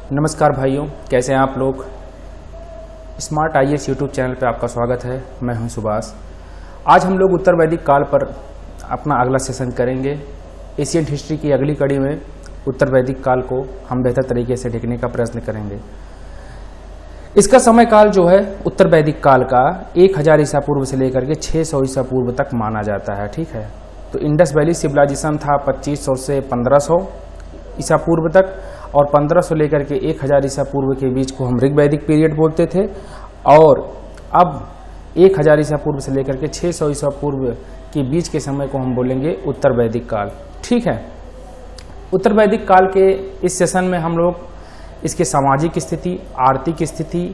नमस्कार भाइयों, कैसे हैं आप लोग। स्मार्ट आईएएस यूट्यूब चैनल पर आपका स्वागत है। मैं हूं सुभाष। आज हम लोग उत्तर वैदिक काल पर अपना अगला सेशन करेंगे। एशियन हिस्ट्री की अगली कड़ी में उत्तर वैदिक काल को हम बेहतर तरीके से देखने का प्रयत्न करेंगे। इसका समय काल जो है उत्तर वैदिक काल का 1000 ईसा पूर्व से लेकर के 600 ईसा पूर्व तक माना जाता है। ठीक है, तो इंडस वैली सिविलाइजेशन था 2500 से 1500 ईसा पूर्व तक, और 1500 लेकर के 1000 ईसा पूर्व के बीच को हम ऋग्वैदिक पीरियड बोलते थे। और अब 1000 ईसा पूर्व से लेकर के 600 ईसा पूर्व के बीच के समय को हम बोलेंगे उत्तर वैदिक काल। ठीक है, उत्तर वैदिक काल के इस सेशन में हम लोग इसके सामाजिक स्थिति, आर्थिक स्थिति,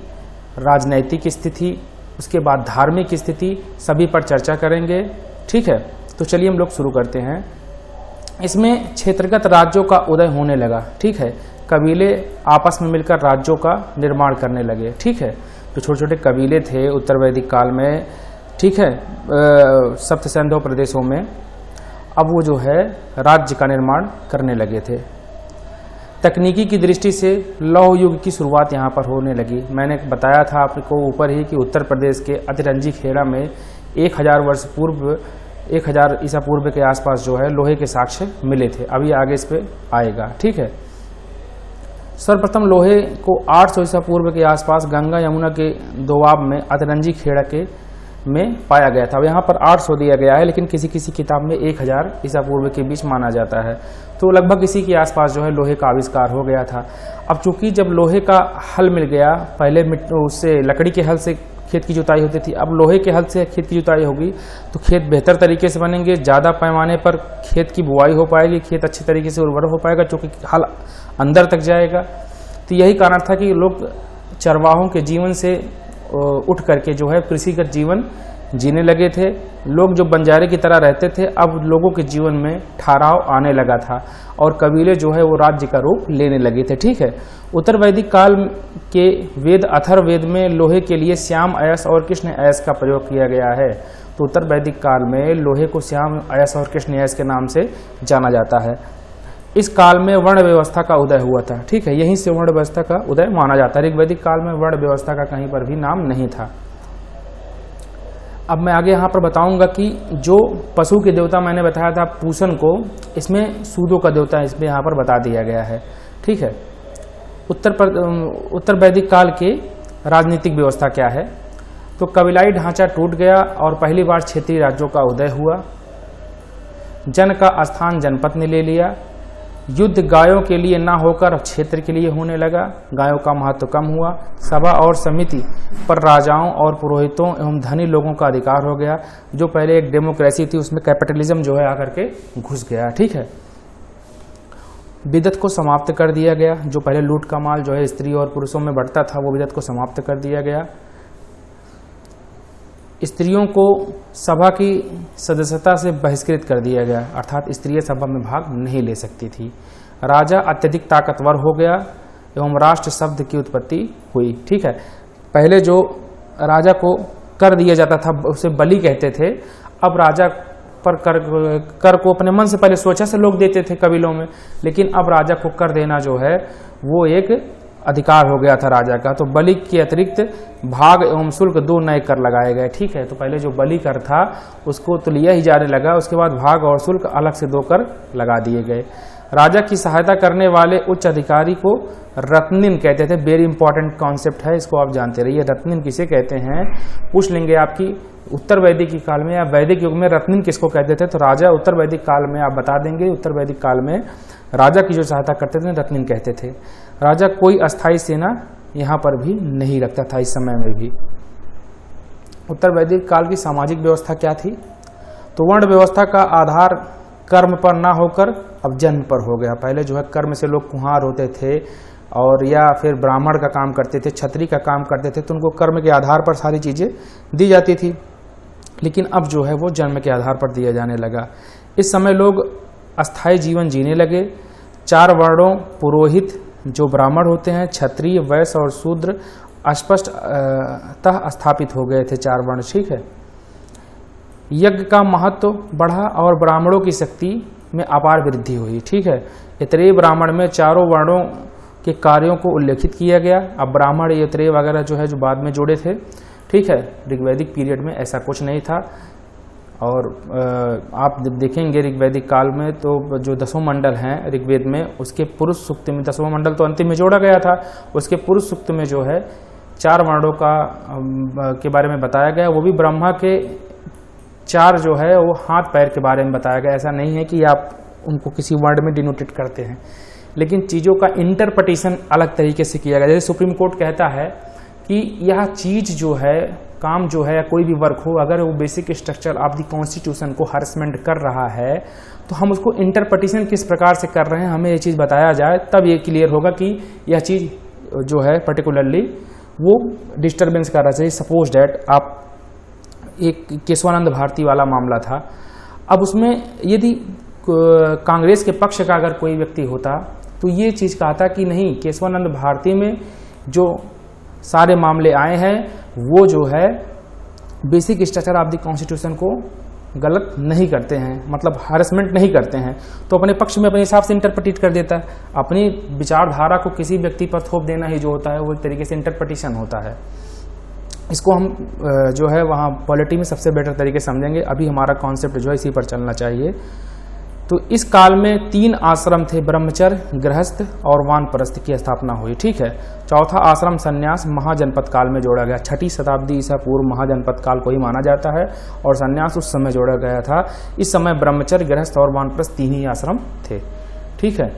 राजनैतिक स्थिति, उसके बाद धार्मिक स्थिति, सभी पर चर्चा करेंगे। ठीक है, तो चलिए हम लोग शुरू करते हैं। इसमें क्षेत्रगत राज्यों का उदय होने लगा। ठीक है, कबीले आपस में मिलकर राज्यों का निर्माण करने लगे। ठीक है, जो छोटे छोटे कबीले थे उत्तर वैदिक काल में, ठीक है, सप्त सिंधु प्रदेशों में, अब वो जो है राज्य का निर्माण करने लगे थे। तकनीकी की दृष्टि से लौह युग की शुरुआत यहाँ पर होने लगी। मैंने बताया था आपको ऊपर ही कि उत्तर प्रदेश के अतिरंजी खेड़ा में 1000 वर्ष पूर्व, 1000 ईसा पूर्व के आसपास जो है लोहे के साक्ष्य मिले थे। अभी आगे इस पे आएगा। ठीक है, सर्वप्रथम लोहे को 800 ईसा पूर्व के आसपास गंगा यमुना के दोआब में अतरंजी खेड़ा के में पाया गया था। अब यहाँ पर 800 दिया गया है, लेकिन किसी किसी किताब में 1000 ईसा पूर्व के बीच माना जाता है। तो लगभग इसी के आसपास जो है लोहे का आविष्कार हो गया था। अब चूंकि जब लोहे का हल मिल गया, पहले उससे लकड़ी के हल से खेत की जुताई होती थी, अब लोहे के हल से खेत की जुताई होगी तो खेत बेहतर तरीके से बनेंगे, ज़्यादा पैमाने पर खेत की बुआई हो पाएगी, खेत अच्छे तरीके से उर्वर हो पाएगा, क्योंकि हल अंदर तक जाएगा। तो यही कारण था कि लोग चरवाहों के जीवन से उठ करके जो है कृषिगत जीवन जीने लगे थे। लोग जो बंजारे की तरह रहते थे, अब लोगों के जीवन में ठहराव आने लगा था और कबीले जो है वो राज्य का रूप लेने लगे थे। ठीक है, उत्तर वैदिक काल के वेद अथर्ववेद में लोहे के लिए श्याम अयस और कृष्ण अयस का प्रयोग किया गया है। तो उत्तर वैदिक काल में लोहे को श्याम अयस और कृष्ण अयस के नाम से जाना जाता है। इस काल में वर्ण व्यवस्था का उदय हुआ था। ठीक है, यहीं से वर्ण व्यवस्था का उदय माना जाता है। ऋग्वैदिक काल में वर्ण व्यवस्था का कहीं पर भी नाम नहीं था। अब मैं आगे यहाँ पर बताऊंगा कि जो पशु के देवता मैंने बताया था पूषण को, इसमें सूदों का देवता इसमें यहाँ पर बता दिया गया है। ठीक है, उत्तर वैदिक काल के राजनीतिक व्यवस्था क्या है, तो कबीलाई ढांचा टूट गया और पहली बार क्षेत्रीय राज्यों का उदय हुआ। जन का स्थान जनपद ने ले लिया। युद्ध गायों के लिए ना होकर क्षेत्र के लिए होने लगा। गायों का महत्व कम हुआ। सभा और समिति पर राजाओं और पुरोहितों एवं धनी लोगों का अधिकार हो गया। जो पहले एक डेमोक्रेसी थी उसमें कैपिटलिज्म जो है आकर के घुस गया। ठीक है, विदत को समाप्त कर दिया गया। जो पहले लूट का माल जो है स्त्री और पुरुषों में बढ़ता था, वो विदत को समाप्त कर दिया गया। स्त्रियों को सभा की सदस्यता से बहिष्कृत कर दिया गया, अर्थात स्त्रियां सभा में भाग नहीं ले सकती थी। राजा अत्यधिक ताकतवर हो गया एवं राष्ट्र शब्द की उत्पत्ति हुई। ठीक है, पहले जो राजा को कर दिया जाता था उसे बलि कहते थे। अब राजा पर कर को अपने मन से पहले सोचा से लोग देते थे कबीलों में, लेकिन अब राजा को कर देना जो है वो एक अधिकार हो गया था राजा का। तो बलि के अतिरिक्त भाग एवं शुल्क 2 नए कर लगाए गए। ठीक है, तो पहले जो बलि कर था उसको तो लिया ही जाने लगा, उसके बाद भाग और शुल्क अलग से 2 कर लगा दिए गए। राजा की सहायता करने वाले उच्च अधिकारी को रत्निन कहते थे। वेरी इंपॉर्टेंट कॉन्सेप्ट है, इसको आप जानते रहिए। रत्निन किसे कहते हैं पूछ लेंगे आपकी उत्तर वैदिक काल में या वैदिक युग में रत्निन किसको कहते थे, तो राजा उत्तर वैदिक काल में आप बता देंगे। उत्तर वैदिक काल में राजा की जो सहायता करते थे रत्निन कहते थे। राजा कोई अस्थायी सेना यहाँ पर भी नहीं रखता था इस समय में भी। उत्तर वैदिक काल की सामाजिक व्यवस्था क्या थी, तो वर्ण व्यवस्था का आधार कर्म पर ना होकर अब जन्म पर हो गया। पहले जो है कर्म से लोग कुम्हार होते थे और या फिर ब्राह्मण का काम करते थे, छत्री का काम करते थे, तो उनको कर्म के आधार पर सारी चीज़ें दी जाती थी। लेकिन अब जो है वो जन्म के आधार पर दिया जाने लगा। इस समय लोग अस्थायी जीवन जीने लगे। 4 वर्णों पुरोहित जो ब्राह्मण होते हैं, क्षत्रिय, वैश्य और शूद्र स्पष्टतः स्थापित हो गए थे 4 वर्ण। ठीक है, यज्ञ का महत्व बढ़ा और ब्राह्मणों की शक्ति में अपार वृद्धि हुई। ठीक है, इतने ब्राह्मण में चारों वर्णों के कार्यों को उल्लेखित किया गया। अब ब्राह्मण यत्रेय वगैरह जो है जो बाद में जोड़े थे, ठीक है। ऋग्वैदिक पीरियड में ऐसा कुछ नहीं था। और आप देखेंगे ऋग्वैदिक काल में तो जो दसों मंडल हैं ऋग्वेद में, उसके पुरुष सूक्त में, दसवां मंडल तो अंतिम में जोड़ा गया था, उसके पुरुष सूक्त में जो है 4 वर्णों के बारे में बताया गया। वो भी ब्रह्मा के 4 जो है वो हाथ पैर के बारे में बताया गया। ऐसा नहीं है कि आप उनको किसी वर्ड में डिनोटेट करते हैं, लेकिन चीज़ों का इंटरप्रिटेशन अलग तरीके से किया गया। जैसे सुप्रीम कोर्ट कहता है कि यह चीज़ जो है, काम जो है, कोई भी वर्क हो, अगर वो basic structure of the constitution को हरासमेंट कर रहा है तो हम उसको इंटरप्रिटेशन किस प्रकार से कर रहे हैं, हमें ये चीज़ बताया जाए, तब ये क्लियर होगा कि यह चीज़ जो है पर्टिकुलरली वो डिस्टर्बेंस कर रहा है। सपोज डैट आप एक केशवानंद भारती वाला मामला था, अब उसमें यदि कांग्रेस के पक्ष का अगर कोई व्यक्ति होता तो ये चीज़ कहता कि नहीं, केशवानंद भारती में जो सारे मामले आए हैं वो जो है basic structure of the constitution को गलत नहीं करते हैं, मतलब हरासमेंट नहीं करते हैं, तो अपने पक्ष में अपने हिसाब से इंटरप्रिटेट कर देता है। अपनी विचारधारा को किसी व्यक्ति पर थोप देना ही जो होता है वो एक तरीके से इंटरप्रिटेशन होता है। इसको हम जो है वहाँ पॉलिटी में सबसे बेटर तरीके से समझेंगे। अभी हमारा कॉन्सेप्ट जो है इसी पर चलना चाहिए। तो इस काल में 3 आश्रम थे, ब्रह्मचर्य, गृहस्थ और वानप्रस्थ की स्थापना हुई, ठीक है। चौथा आश्रम संन्यास महाजनपद काल में जोड़ा गया। 6ठी शताब्दी ईसा पूर्व महाजनपद काल को ही माना जाता है और संन्यास उस समय जोड़ा गया था। इस समय ब्रह्मचर्य, गृहस्थ और वानप्रस्थ 3 ही आश्रम थे, ठीक है।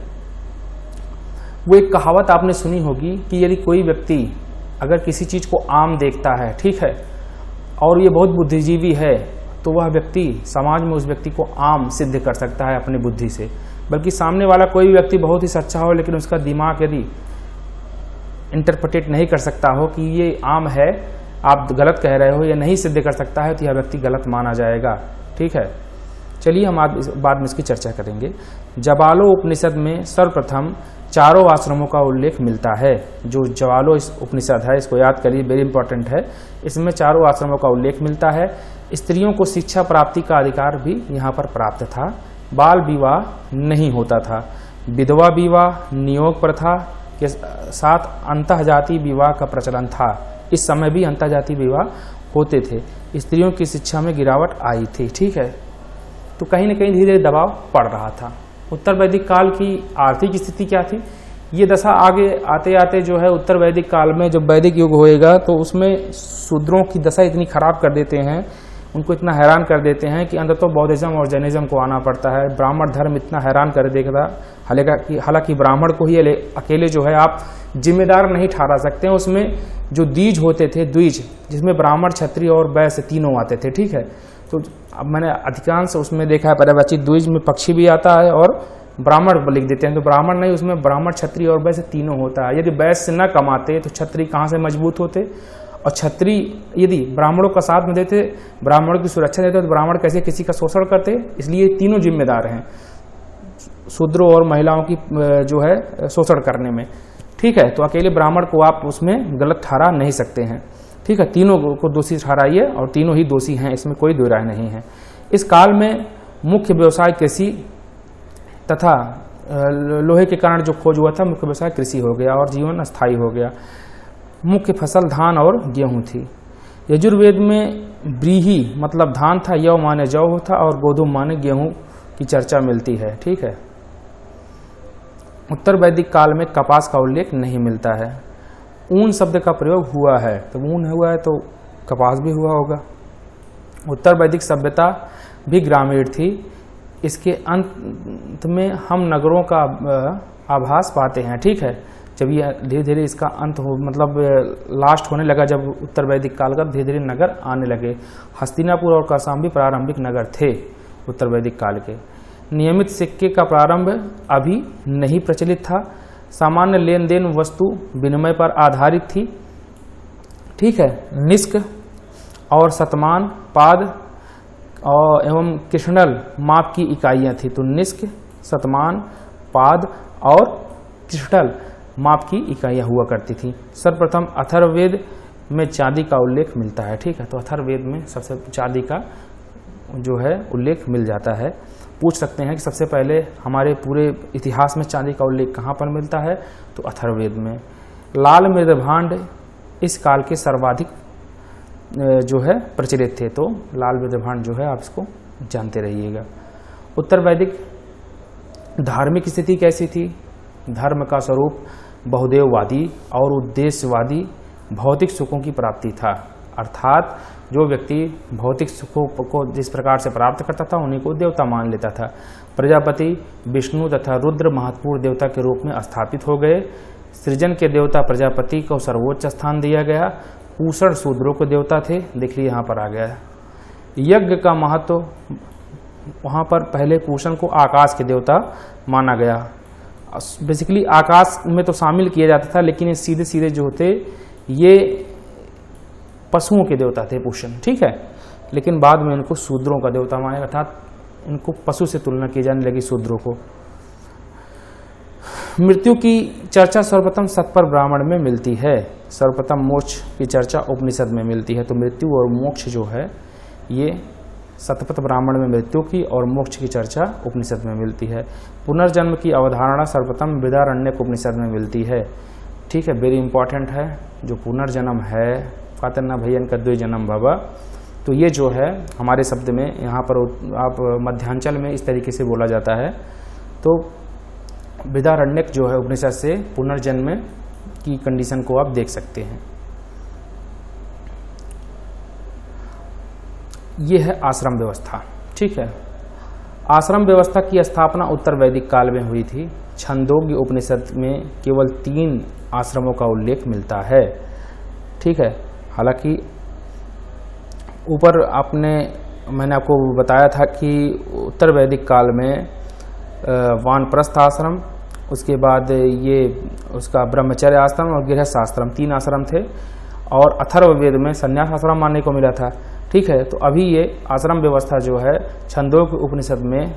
वो एक कहावत आपने सुनी होगी कि यदि कोई व्यक्ति अगर किसी चीज को आम देखता है, ठीक है, और ये बहुत बुद्धिजीवी है, तो वह व्यक्ति समाज में उस व्यक्ति को आम सिद्ध कर सकता है अपनी बुद्धि से। बल्कि सामने वाला कोई भी व्यक्ति बहुत ही सच्चा हो, लेकिन उसका दिमाग यदि इंटरप्रेट नहीं कर सकता हो कि ये आम है, आप गलत कह रहे हो, ये नहीं सिद्ध कर सकता है, तो यह व्यक्ति गलत माना जाएगा, ठीक है। चलिए हम बाद में इसकी चर्चा करेंगे। जवालो उपनिषद में सर्वप्रथम 4 आश्रमों का उल्लेख मिलता है। जो जवालो इस उपनिषद है, इसको याद करिए, वेरी इंपॉर्टेंट है। इसमें 4 आश्रमों का उल्लेख मिलता है। स्त्रियों को शिक्षा प्राप्ति का अधिकार भी यहाँ पर प्राप्त था। बाल विवाह नहीं होता था। विधवा विवाह, नियोग प्रथा के साथ अंतःजातीय विवाह का प्रचलन था। इस समय भी अंतःजातीय विवाह होते थे। स्त्रियों की शिक्षा में गिरावट आई थी, ठीक है। तो कहीं न कहीं धीरे धीरे दबाव पड़ रहा था। उत्तर वैदिक काल की आर्थिक स्थिति क्या थी, ये दशा आगे आते आते जो है उत्तर वैदिक काल में जब वैदिक युग होएगा तो उसमें शूद्रों की दशा इतनी खराब कर देते हैं, उनको इतना हैरान कर देते हैं कि अंततः बौद्धिज्म और जैनिज्म को आना पड़ता है। ब्राह्मण धर्म इतना हैरान कर देगा, हालांकि ब्राह्मण को ही अकेले जो है आप जिम्मेदार नहीं ठहरा सकते हैं। उसमें जो द्विज होते थे, द्विज जिसमें ब्राह्मण, क्षत्रिय और वैश्य तीनों आते थे, ठीक है। तो अब मैंने अधिकांश उसमें देखा है पर्यावचित द्विज में पक्षी भी आता है और ब्राह्मण लिख देते हैं, तो ब्राह्मण नहीं, उसमें ब्राह्मण, क्षत्रिय और वैश्य तीनों होता है। यदि वैश्य न कमाते तो क्षत्रिय कहाँ से मजबूत होते, और क्षत्रिय यदि ब्राह्मणों का साथ में देते, ब्राह्मणों की सुरक्षा देते, तो ब्राह्मण कैसे किसी का शोषण करते। इसलिए तीनों जिम्मेदार हैं शूद्रों और महिलाओं की जो है शोषण करने में, ठीक है। तो अकेले ब्राह्मण को आप उसमें गलत ठहरा नहीं सकते हैं, ठीक है। तीनों को दोषी ठहराइए और तीनों ही दोषी हैं, इसमें कोई दो राय नहीं है। इस काल में मुख्य व्यवसाय कृषि तथा लोहे के कारण जो खोज हुआ था, मुख्य व्यवसाय कृषि हो गया और जीवन अस्थायी हो गया। मुख्य फसल धान और गेहूं थी। यजुर्वेद में व्रीहि मतलब धान था, यव माने जौ था और गोधूम माने गेहूं की चर्चा मिलती है, ठीक है। उत्तर वैदिक काल में कपास का उल्लेख नहीं मिलता है। ऊन शब्द का प्रयोग हुआ है, तो ऊन हुआ है तो कपास भी हुआ होगा। उत्तर वैदिक सभ्यता भी ग्रामीण थी। इसके अंत में हम नगरों का आभास पाते हैं, ठीक है। जब ये धीरे धीरे इसका अंत हो, मतलब लास्ट होने लगा, जब उत्तर वैदिक काल का धीरे धीरे नगर आने लगे। हस्तिनापुर और कौशाम्बी प्रारंभिक नगर थे उत्तर वैदिक काल के। नियमित सिक्के का प्रारंभ अभी नहीं प्रचलित था। सामान्य लेन देन वस्तु विनिमय पर आधारित थी, ठीक है। निष्क और शतमान, पाद और एवं कृष्णल माप की इकाइयां थी। तो निष्क, शतमान, पाद और कृष्णल माप की इकाइयां हुआ करती थी। सर्वप्रथम अथर्ववेद में चांदी का उल्लेख मिलता है, ठीक है। तो अथर्ववेद में सबसे चांदी का जो है उल्लेख मिल जाता है। पूछ सकते हैं कि सबसे पहले हमारे पूरे इतिहास में चांदी का उल्लेख कहाँ पर मिलता है, तो अथर्ववेद में। लाल मृदभांड इस काल के सर्वाधिक जो है प्रचलित थे, तो लाल मृदभांड जो है आप इसको जानते रहिएगा। उत्तर वैदिक धार्मिक स्थिति कैसी थी? धर्म का स्वरूप बहुदेववादी और उद्देश्यवादी भौतिक सुखों की प्राप्ति था, अर्थात जो व्यक्ति भौतिक सुखों को जिस प्रकार से प्राप्त करता था उन्हीं को देवता मान लेता था। प्रजापति विष्णु तथा रुद्र महत्वपूर्ण देवता के रूप में स्थापित हो गए। सृजन के देवता प्रजापति को सर्वोच्च स्थान दिया गया। पूषण शूद्रों के देवता थे, देख लीजिए यहाँ पर आ गया है। यज्ञ का महत्व, वहाँ पर पहले पूषण को आकाश के देवता माना गया। बेसिकली आकाश में तो शामिल किया जाता था, लेकिन ये सीधे सीधे जो थे ये पशुओं के देवता थे पूषण, ठीक है। लेकिन बाद में इनको शूद्रों का देवता माना, अर्थात इनको पशु से तुलना की जाने लगी शूद्रों को। मृत्यु की चर्चा सर्वप्रथम सतपर ब्राह्मण में मिलती है। सर्वप्रथम मोक्ष की चर्चा उपनिषद में मिलती है। तो मृत्यु और मोक्ष जो है ये सतपथ ब्राह्मण में मृत्यु की और मोक्ष की चर्चा उपनिषद में मिलती है। पुनर्जन्म की अवधारणा सर्वप्रथम बृहदारण्यक उपनिषद में मिलती है, ठीक है। वेरी इंपॉर्टेंट है। जो पुनर्जन्म है, कहते ना भैया का द्विजन्म भव, तो ये जो है हमारे शब्द में यहाँ पर आप मध्यांचल में इस तरीके से बोला जाता है। तो बृहदारण्यक जो है उपनिषद से पुनर्जन्म की कंडीशन को आप देख सकते हैं। ये है आश्रम व्यवस्था, ठीक है। आश्रम व्यवस्था की स्थापना उत्तर वैदिक काल में हुई थी। छंदोग्य उपनिषद में केवल 3 आश्रमों का उल्लेख मिलता है, ठीक है। हालांकि ऊपर मैंने आपको बताया था कि उत्तर वैदिक काल में वानप्रस्थ आश्रम, उसके बाद ये उसका ब्रह्मचर्य आश्रम और गृहस्थ आश्रम, 3 आश्रम थे। और अथर्ववेद में संन्यास आश्रम मानने को मिला था, ठीक है। तो अभी ये आश्रम व्यवस्था जो है छंदोग्य उपनिषद में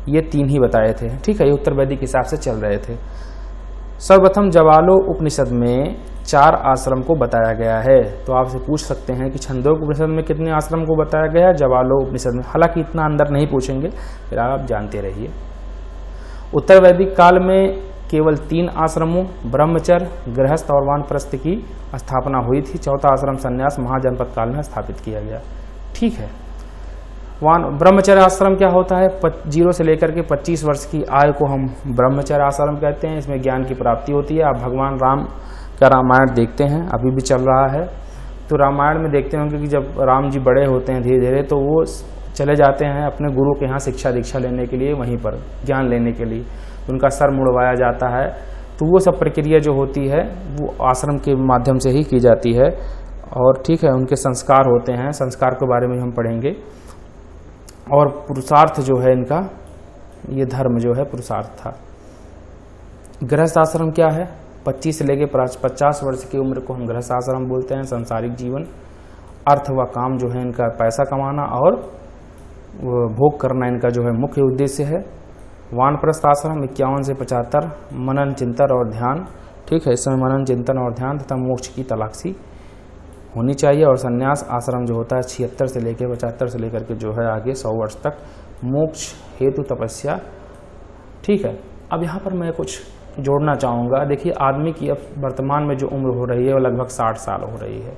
ये 3 ही बताए थे, ठीक है। ये उत्तर वैदिक हिसाब से चल रहे थे। सर्वप्रथम जवालो उपनिषद में 4 आश्रम को बताया गया है। तो आपसे पूछ सकते हैं कि छंदोग्य उपनिषद में कितने आश्रम को बताया गया है, जवालो उपनिषद में। हालांकि इतना अंदर नहीं पूछेंगे, फिर आप जानते रहिए। उत्तर वैदिक काल में केवल 3 आश्रमों ब्रह्मचर्य, गृहस्थ और वानप्रस्थ की स्थापना हुई थी। 4था आश्रम संन्यास महाजनपद काल में स्थापित किया गया, ठीक है। ब्रह्मचर्य आश्रम क्या होता है? 0 से लेकर के 25 वर्ष की आयु को हम ब्रह्मचर्य आश्रम कहते हैं। इसमें ज्ञान की प्राप्ति होती है। आप भगवान राम का रामायण देखते हैं, अभी भी चल रहा है। तो रामायण में देखते होंगे कि जब राम जी बड़े होते हैं धीरे धीरे, तो वो चले जाते हैं अपने गुरु के यहाँ शिक्षा दीक्षा लेने के लिए, वहीं पर ज्ञान लेने के लिए। उनका सर मुड़वाया जाता है। तो वो सब प्रक्रिया जो होती है वो आश्रम के माध्यम से ही की जाती है, और ठीक है, उनके संस्कार होते हैं। संस्कार के बारे में हम पढ़ेंगे। और पुरुषार्थ जो है इनका, ये धर्म जो है पुरुषार्थ था। गृहस्थ आश्रम क्या है? 25 से लेकर 50 वर्ष की उम्र को हम गृहस्थ आश्रम बोलते हैं। सांसारिक जीवन, अर्थ व काम जो है इनका पैसा कमाना और भोग करना इनका जो है मुख्य उद्देश्य है। वानप्रस्थ आश्रम 51 से 75 मनन चिंतन और ध्यान, ठीक है। इसमें मनन चिंतन और ध्यान तथा मोक्ष की तलाशी होनी चाहिए। और संन्यास आश्रम जो होता है 76 से लेकर 75 से लेकर के जो है आगे 100 वर्ष तक मोक्ष हेतु तपस्या, ठीक है। अब यहाँ पर मैं कुछ जोड़ना चाहूँगा। देखिए, आदमी की अब वर्तमान में जो उम्र हो रही है वो लगभग 60 साल हो रही है।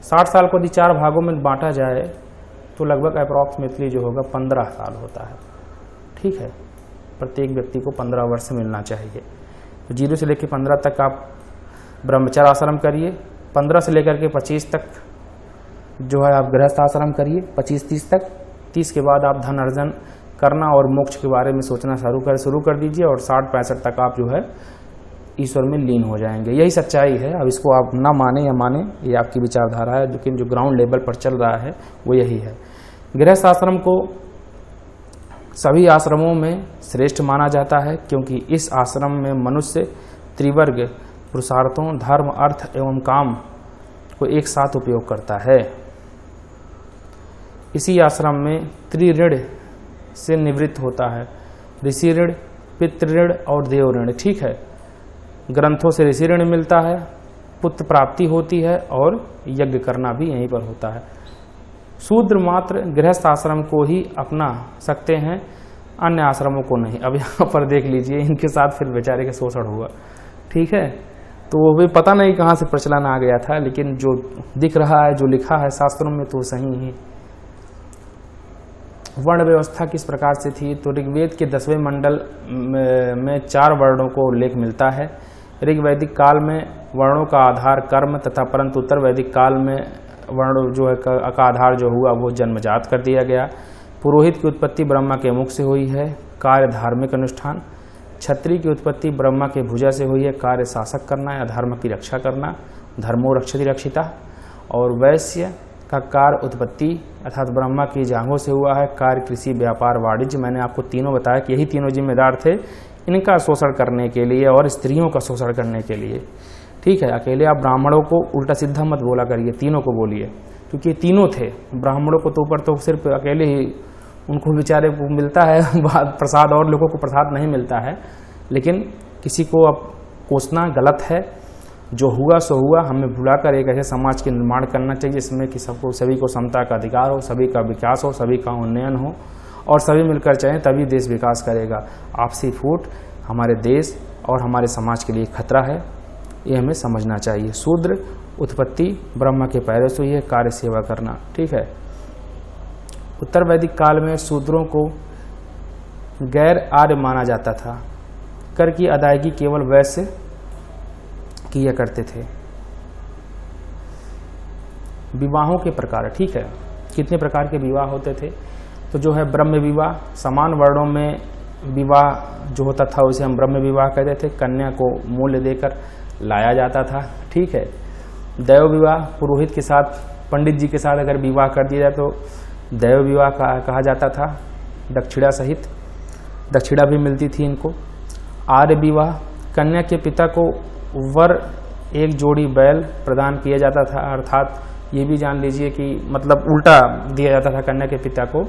60 साल को यदि 4 भागों में बांटा जाए तो लगभग अप्रॉक्सीमेटली जो होगा 15 साल होता है, ठीक है। प्रत्येक व्यक्ति को 15 वर्ष मिलना चाहिए। तो 0 से लेकर 15 तक आप ब्रह्मचर्य आश्रम करिए। 15 से लेकर के 25 तक जो है आप गृहस्थ आश्रम करिए। 25-30 तक, 30 के बाद आप धन अर्जन करना और मोक्ष के बारे में सोचना शुरू कर दीजिए। और 60-65 तक आप जो है ईश्वर में लीन हो जाएंगे। यही सच्चाई है। अब इसको आप ना माने या माने, ये आपकी विचारधारा है, लेकिन जो ग्राउंड लेवल पर चल रहा है वो यही है। गृहस्थ आश्रम को सभी आश्रमों में श्रेष्ठ माना जाता है, क्योंकि इस आश्रम में मनुष्य त्रिवर्ग पुरुषार्थों धर्म, अर्थ एवं काम को एक साथ उपयोग करता है। इसी आश्रम में त्रिऋण से निवृत्त होता है। ऋषि ऋण, पितृऋण और देव ऋण, ठीक है। ग्रंथों से ऋषि ऋण मिलता है, पुत्र प्राप्ति होती है और यज्ञ करना भी यहीं पर होता है। शूद्र मात्र गृहस्थ आश्रम को ही अपना सकते हैं, अन्य आश्रमों को नहीं। अब यहाँ पर देख लीजिए, इनके साथ फिर बेचारे का शोषण हुआ। ठीक है, तो वो भी पता नहीं कहाँ से प्रचलन आ गया था, लेकिन जो दिख रहा है, जो लिखा है शास्त्रों में, तो सही ही। वर्ण व्यवस्था किस प्रकार से थी? तो ऋग्वेद के 10वें मंडल में 4 वर्णों को उल्लेख मिलता है। ऋग्वैदिक काल में वर्णों का आधार कर्म तथा, परंतु उत्तर वैदिक काल में वर्ण जो है का आधार जो हुआ वो जन्मजात कर दिया गया। पुरोहित की उत्पत्ति ब्रह्मा के मुख से हुई है, कार्य धार्मिक अनुष्ठान। क्षत्रिय की उत्पत्ति ब्रह्मा के भुजा से हुई है, कार्य शासक करना या धर्म की रक्षा करना, धर्मो रक्षति रक्षिता। और वैश्य का कार्य उत्पत्ति अर्थात ब्रह्मा की जांघों से हुआ है, कार्य कृषि व्यापार वाणिज्य। मैंने आपको तीनों बताया कि यही तीनों जिम्मेदार थे इनका शोषण करने के लिए और स्त्रियों का शोषण करने के लिए। ठीक है, अकेले आप ब्राह्मणों को उल्टा सीधा मत बोला करिए, तीनों को बोलिए, क्योंकि तीनों थे। ब्राह्मणों को तो ऊपर तो सिर्फ अकेले ही उनको बेचारे को मिलता है प्रसाद, और लोगों को प्रसाद नहीं मिलता है। लेकिन किसी को अब कोसना गलत है। जो हुआ सो हुआ, हमें भुलाकर एक ऐसे समाज के निर्माण करना चाहिए जिसमें कि सबको, सभी को समता का अधिकार हो, सभी का विकास हो, सभी का उन्नयन हो और सभी मिलकर चाहें, तभी देश विकास करेगा। आपसी फूट हमारे देश और हमारे समाज के लिए खतरा है, ये हमें समझना चाहिए। शूद्र उत्पत्ति ब्रह्मा के पैरों से हुई है, कार्य सेवा करना। ठीक है, उत्तर वैदिक काल में शूद्रों को गैर आर्य माना जाता था। कर की अदायगी केवल वैश्य किया करते थे। विवाहों के प्रकार, ठीक है, कितने प्रकार के विवाह होते थे? तो जो है ब्रह्म विवाह, समान वर्णों में विवाह जो होता था उसे हम ब्रह्म विवाह कहते थे। कन्या को मूल्य देकर लाया जाता था। ठीक है, दैव विवाह, पुरोहित के साथ, पंडित जी के साथ अगर विवाह कर दिया जाए तो दैव विवाह कहा जाता था, दक्षिणा सहित। दक्षिणा भी मिलती थी इनको। आर्य विवाह, कन्या के पिता को वर एक जोड़ी बैल प्रदान किया जाता था, अर्थात ये भी जान लीजिए कि मतलब उल्टा दिया जाता था कन्या के पिता को।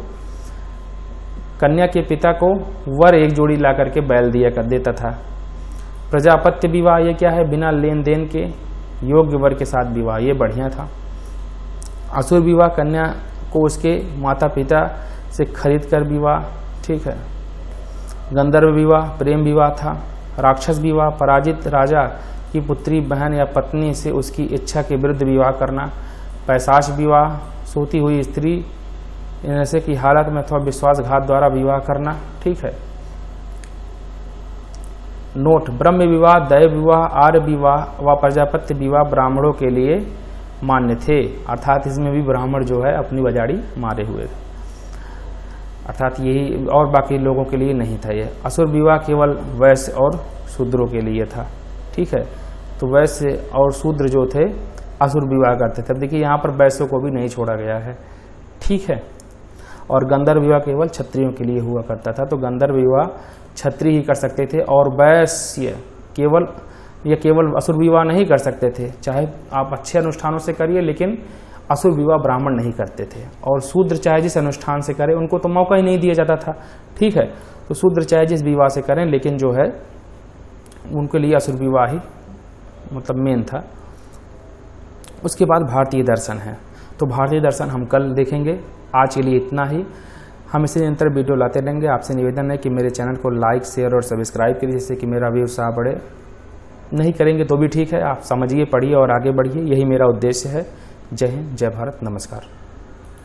कन्या के पिता को वर एक जोड़ी ला करके बैल देता था। प्रजापत्य विवाह, ये क्या है? बिना लेन देन के योग्य वर के साथ विवाह, ये बढ़िया था। असुर विवाह, कन्या को उसके माता पिता से खरीद कर विवाह। ठीक है। गंधर्व विवाह प्रेम विवाह था। राक्षस विवाह, पराजित राजा की पुत्री, बहन या पत्नी से उसकी इच्छा के विरुद्ध विवाह करना। पैशाच विवाह, सोती हुई स्त्री ऐसे की हालत में अथवा विश्वासघात द्वारा विवाह करना। ठीक है। नोट, ब्रह्म विवाह, दैव विवाह, आर्य विवाह व प्रजापत्य विवाह ब्राह्मणों के लिए मान्य थे, अर्थात इसमें भी ब्राह्मण जो है अपनी बजाड़ी मारे हुए थे, अर्थात यही, और बाकी लोगों के लिए नहीं था ये। असुर विवाह केवल वैश्य और शूद्रों के लिए था। ठीक है, तो वैश्य और शूद्र जो थे असुर विवाह करते थे। अब देखिए यहाँ पर वैश्यों को भी नहीं छोड़ा गया है। ठीक है। और गंधर्व विवाह केवल क्षत्रियों के लिए हुआ करता था, तो गंधर्व विवाह क्षत्रिय ही कर सकते थे। और वैश्य केवल असुर विवाह नहीं कर सकते थे, चाहे आप अच्छे अनुष्ठानों से करिए, लेकिन असुर विवाह ब्राह्मण नहीं करते थे। और शूद्र चाहे जिस अनुष्ठान से करें, उनको तो मौका ही नहीं दिया जाता था। ठीक है, तो शूद्र चाहे जिस विवाह से करें, लेकिन जो है उनके लिए असुर विवाह ही मतलब मेन था। उसके बाद भारतीय दर्शन है, तो भारतीय दर्शन हम कल देखेंगे। आज के लिए इतना ही। हम इसे निरंतर वीडियो लाते रहेंगे। आपसे निवेदन है कि मेरे चैनल को लाइक, शेयर और सब्सक्राइब करिए, जिससे कि मेरा भी उत्साह बढ़े। नहीं करेंगे तो भी ठीक है, आप समझिए, पढ़िए और आगे बढ़िए, यही मेरा उद्देश्य है। जय हिंद, जय भारत, नमस्कार।